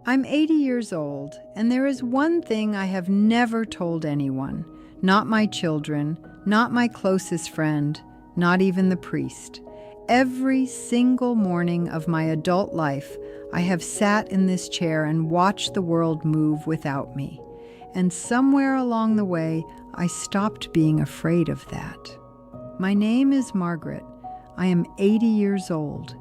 I'm 80 years old, and there is one thing I have never told anyone, not my children, not my closest friend, not even the priest. Every single morning of my adult life, I have sat in this chair and watched the world move without me. And somewhere along the way, I stopped being afraid of that. My name is Margaret. I am 80 years old,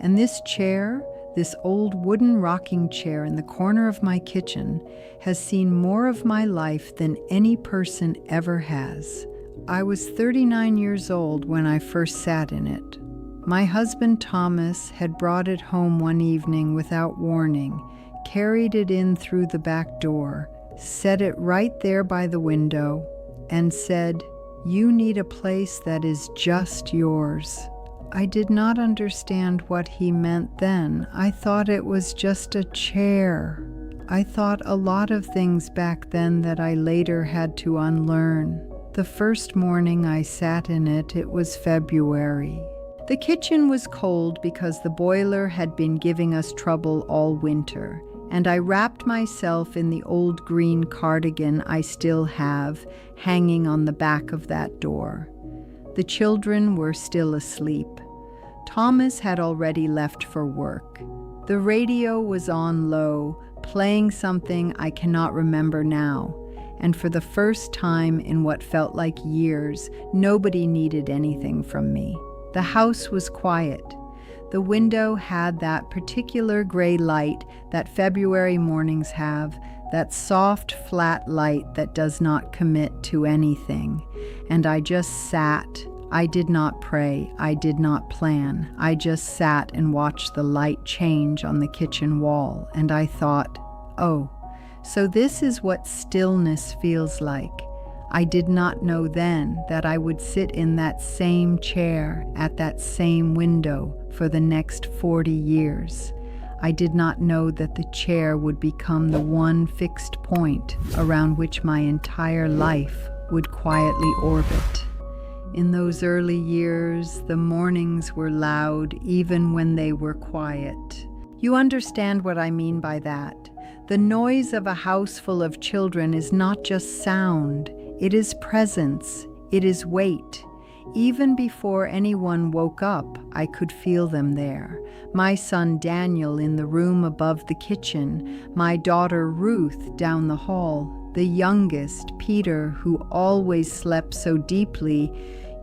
and this chair, this old wooden rocking chair in the corner of my kitchen, has seen more of my life than any person ever has. I was 39 years old when I first sat in it. My husband Thomas had brought it home one evening without warning, carried it in through the back door, set it right there by the window, and said, "You need a place that is just yours." I did not understand what he meant then. I thought it was just a chair. I thought a lot of things back then that I later had to unlearn. The first morning I sat in it, it was February. The kitchen was cold because the boiler had been giving us trouble all winter, and I wrapped myself in the old green cardigan I still have hanging on the back of that door. The children were still asleep. Thomas had already left for work. The radio was on low, playing something I cannot remember now, and for the first time in what felt like years, nobody needed anything from me. The house was quiet. The window had that particular gray light that February mornings have, that soft, flat light that does not commit to anything. And I just sat. I did not pray. I did not plan. I just sat and watched the light change on the kitchen wall. And I thought, oh, so this is what stillness feels like. I did not know then that I would sit in that same chair at that same window for the next 40 years. I did not know that the chair would become the one fixed point around which my entire life would quietly orbit. In those early years, the mornings were loud even when they were quiet. You understand what I mean by that. The noise of a house full of children is not just sound, it is presence, it is weight. Even before anyone woke up, I could feel them there. My son Daniel in the room above the kitchen, my daughter Ruth down the hall, the youngest, Peter, who always slept so deeply,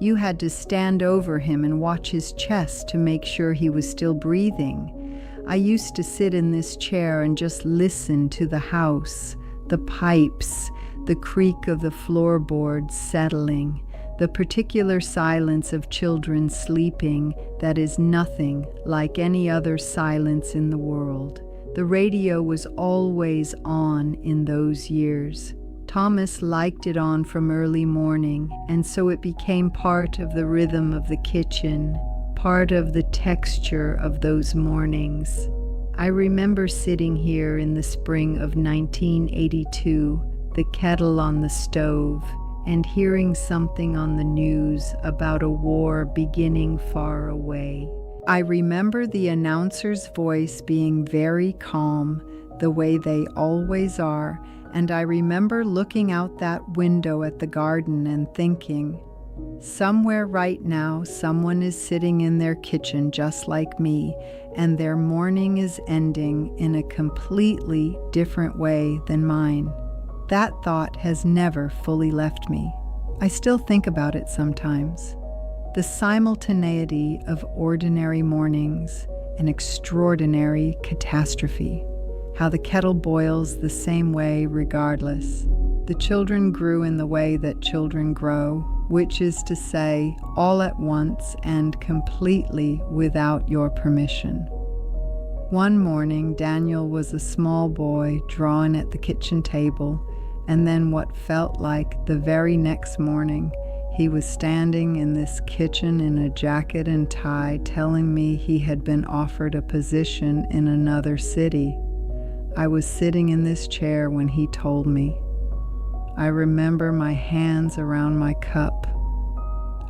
you had to stand over him and watch his chest to make sure he was still breathing. I used to sit in this chair and just listen to the house, the pipes, the creak of the floorboards settling, the particular silence of children sleeping that is nothing like any other silence in the world. The radio was always on in those years. Thomas liked it on from early morning, and so it became part of the rhythm of the kitchen, part of the texture of those mornings. I remember sitting here in the spring of 1982, the kettle on the stove, and hearing something on the news about a war beginning far away. I remember the announcer's voice being very calm, the way they always are, and I remember looking out that window at the garden and thinking, somewhere right now someone is sitting in their kitchen just like me, and their morning is ending in a completely different way than mine. That thought has never fully left me. I still think about it sometimes. The simultaneity of ordinary mornings and extraordinary catastrophe. How the kettle boils the same way regardless. The children grew in the way that children grow, which is to say, all at once and completely without your permission. One morning, Daniel was a small boy drawn at the kitchen table, and then what felt like the very next morning, he was standing in this kitchen in a jacket and tie telling me he had been offered a position in another city. I was sitting in this chair when he told me. I remember my hands around my cup.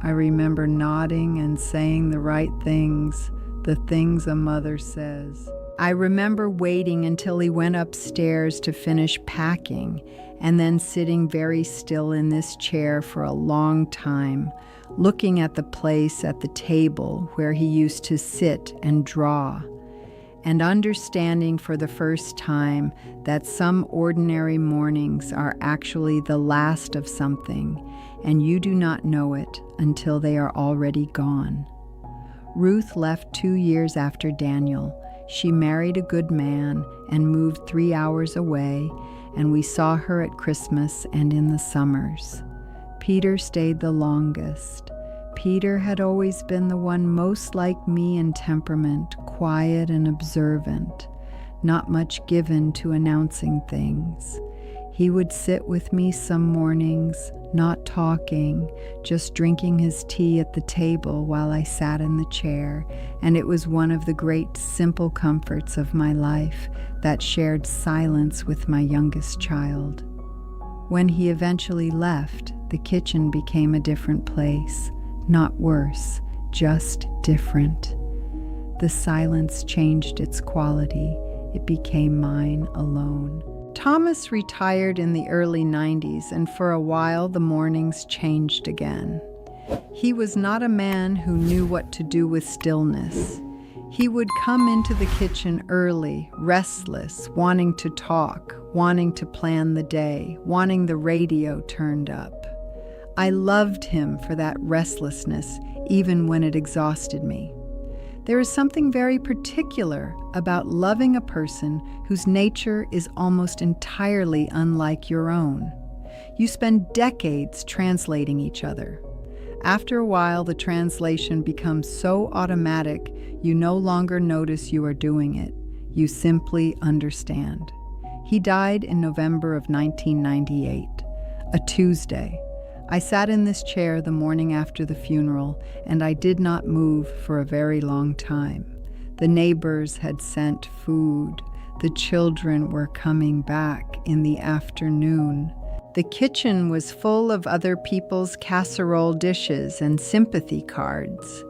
I remember nodding and saying the right things, the things a mother says. I remember waiting until he went upstairs to finish packing, and then sitting very still in this chair for a long time, looking at the place at the table where he used to sit and draw, and understanding for the first time that some ordinary mornings are actually the last of something, and you do not know it until they are already gone. Ruth left 2 years after Daniel. She married a good man and moved 3 hours away, and we saw her at Christmas and in the summers. Peter stayed the longest. Peter had always been the one most like me in temperament, quiet and observant, not much given to announcing things. He would sit with me some mornings, not talking, just drinking his tea at the table while I sat in the chair, and it was one of the great simple comforts of my life, that shared silence with my youngest child. When he eventually left, the kitchen became a different place. Not worse, just different. The silence changed its quality. It became mine alone. Thomas retired in the early 90s, and for a while the mornings changed again. He was not a man who knew what to do with stillness. He would come into the kitchen early, restless, wanting to talk, wanting to plan the day, wanting the radio turned up. I loved him for that restlessness, even when it exhausted me. There is something very particular about loving a person whose nature is almost entirely unlike your own. You spend decades translating each other. After a while, the translation becomes so automatic, you no longer notice you are doing it. You simply understand. He died in November of 1998, a Tuesday. I sat in this chair the morning after the funeral, and I did not move for a very long time. The neighbors had sent food. The children were coming back in the afternoon. The kitchen was full of other people's casserole dishes and sympathy cards.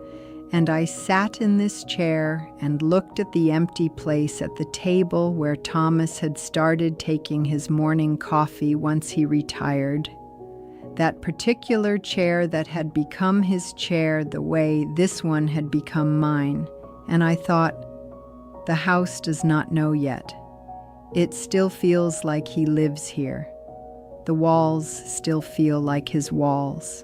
And I sat in this chair and looked at the empty place at the table where Thomas had started taking his morning coffee once he retired. That particular chair that had become his chair the way this one had become mine. And I thought, the house does not know yet. It still feels like he lives here. The walls still feel like his walls.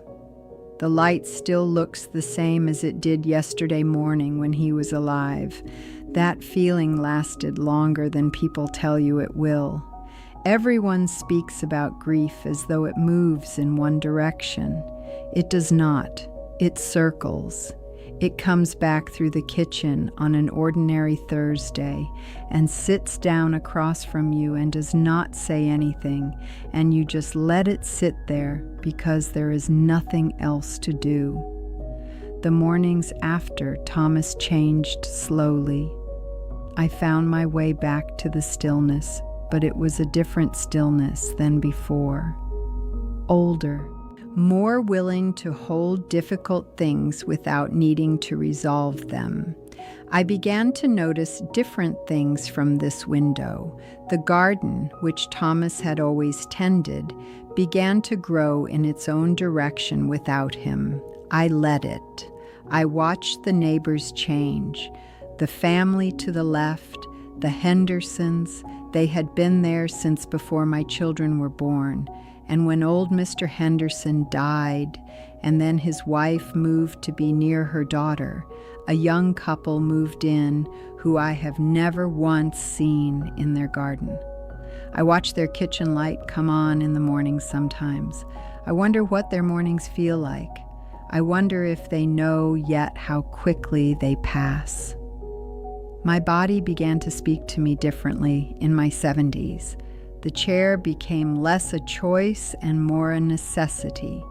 The light still looks the same as it did yesterday morning when he was alive. That feeling lasted longer than people tell you it will. Everyone speaks about grief as though it moves in one direction. It does not. It circles. It comes back through the kitchen on an ordinary Thursday and sits down across from you and does not say anything, and you just let it sit there because there is nothing else to do. The mornings after, Thomas changed slowly. I found my way back to the stillness, but it was a different stillness than before. Older, more willing to hold difficult things without needing to resolve them. I began to notice different things from this window. The garden, which Thomas had always tended, began to grow in its own direction without him. I let it. I watched the neighbors change. The family to the left, the Hendersons, they had been there since before my children were born. And when old Mr. Henderson died, and then his wife moved to be near her daughter, a young couple moved in who I have never once seen in their garden. I watch their kitchen light come on in the mornings sometimes. I wonder what their mornings feel like. I wonder if they know yet how quickly they pass. My body began to speak to me differently in my 70s. The chair became less a choice and more a necessity.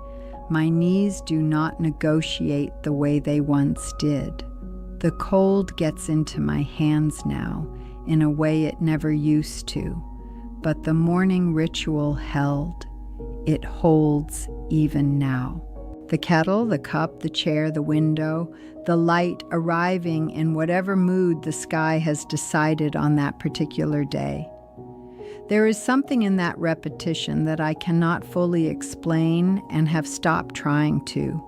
My knees do not negotiate the way they once did. The cold gets into my hands now in a way it never used to, but the morning ritual held. It holds even now. The kettle, the cup, the chair, the window, the light arriving in whatever mood the sky has decided on that particular day. There is something in that repetition that I cannot fully explain and have stopped trying to.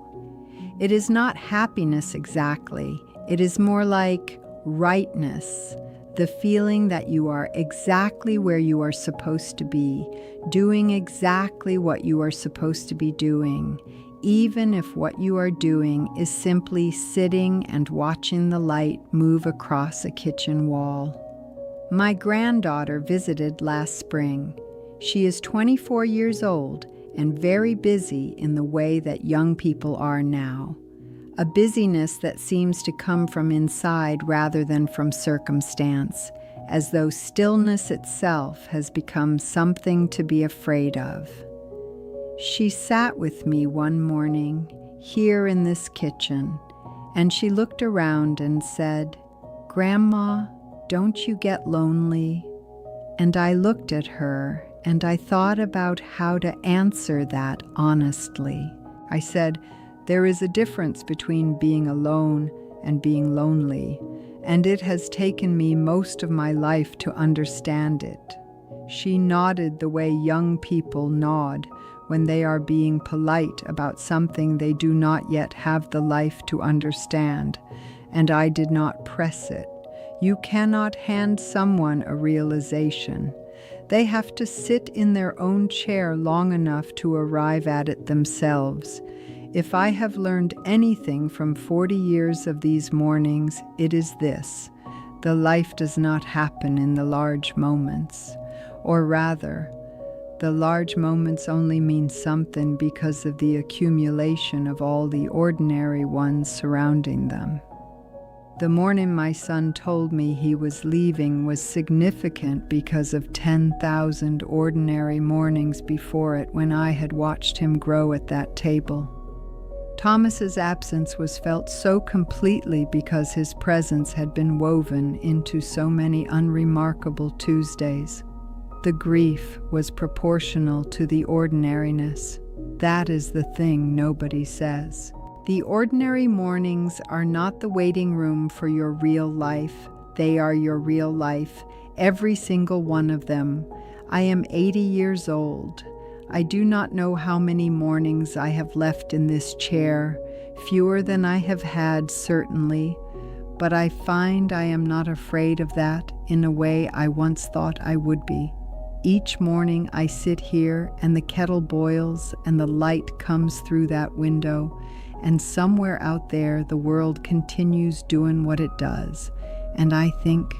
It is not happiness exactly. It is more like rightness, the feeling that you are exactly where you are supposed to be, doing exactly what you are supposed to be doing, even if what you are doing is simply sitting and watching the light move across a kitchen wall. My granddaughter visited last spring. She is 24 years old and very busy in the way that young people are now. A busyness that seems to come from inside rather than from circumstance, as though stillness itself has become something to be afraid of. She sat with me one morning, here in this kitchen, and she looked around and said, "Grandma, don't you get lonely?" And I looked at her and I thought about how to answer that honestly. I said, "There is a difference between being alone and being lonely, and it has taken me most of my life to understand it." She nodded the way young people nod when they are being polite about something they do not yet have the life to understand, and I did not press it. You cannot hand someone a realization. They have to sit in their own chair long enough to arrive at it themselves. If I have learned anything from 40 years of these mornings, it is this: the life does not happen in the large moments. Or rather, the large moments only mean something because of the accumulation of all the ordinary ones surrounding them. The morning my son told me he was leaving was significant because of 10,000 ordinary mornings before it when I had watched him grow at that table. Thomas's absence was felt so completely because his presence had been woven into so many unremarkable Tuesdays. The grief was proportional to the ordinariness. That is the thing nobody says. The ordinary mornings are not the waiting room for your real life. They are your real life, every single one of them. I am 80 years old. I do not know how many mornings I have left in this chair, fewer than I have had, certainly, but I find I am not afraid of that in a way I once thought I would be. Each morning I sit here and the kettle boils and the light comes through that window, and somewhere out there the world continues doing what it does. And I think,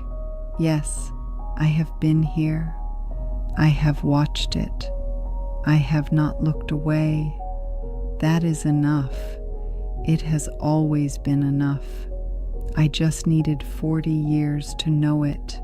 yes, I have been here. I have watched it. I have not looked away. That is enough. It has always been enough. I just needed 40 years to know it.